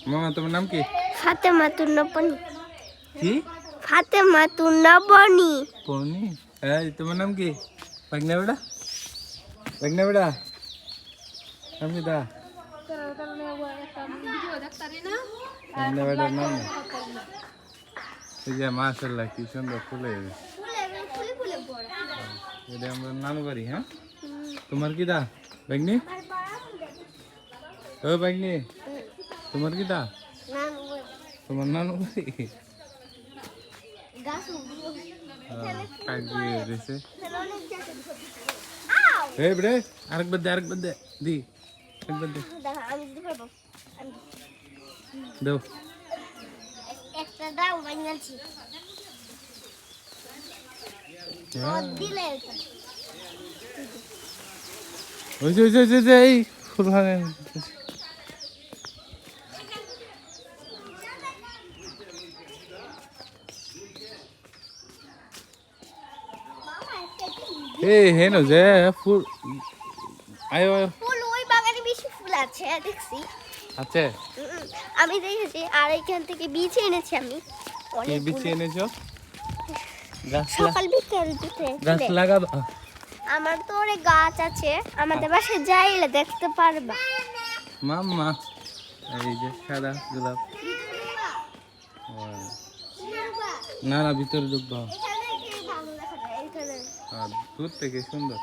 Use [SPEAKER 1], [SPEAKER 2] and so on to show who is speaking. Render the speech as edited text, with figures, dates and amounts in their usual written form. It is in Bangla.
[SPEAKER 1] মামা তোমার নাম কি?
[SPEAKER 2] ফাতেমাতুন নবনী।
[SPEAKER 1] কি?
[SPEAKER 2] ফাতেমাতুন নবনী।
[SPEAKER 1] পনি? এই তোমার নাম কি? বাগনা বেটা? বাগনা বেটা? নাম কি দা? বাগনা বেটার নাম না? এই যে মাশাআল্লাহ কি সুন্দর ফুলে এটা আমরা নানু বাড়ি। হ্যাঁ তোমার কি দা বাগনি? ও বাগনি তোমার কি দা? তোমার নানু বাড়ি? এই bre আরেকবার দে দি একবার দে দাও
[SPEAKER 2] একটা দাও বানিয়েছি দিলে
[SPEAKER 1] ওই এই ফুল ভাঙে এই হেনো যে ফুল আয়
[SPEAKER 2] ফুল ওই বাগানে বেশি ফুল আছে দেখছি
[SPEAKER 1] আছে।
[SPEAKER 2] আমি দেখেছি আর এখান থেকে বীজ এনেছি আমি
[SPEAKER 1] কি বীজ এনেছো?
[SPEAKER 2] সকাল বিকেল দিতে
[SPEAKER 1] গাছ লাগাবো।
[SPEAKER 2] আমার তো অনেক গাছ আছে আমাদের বাসায় যাইলে দেখতে পারবা।
[SPEAKER 1] মাম্মা এই যে সাদা গোলাপ না না ভিতরে ঢুকবো। দূর থেকে সুন্দর।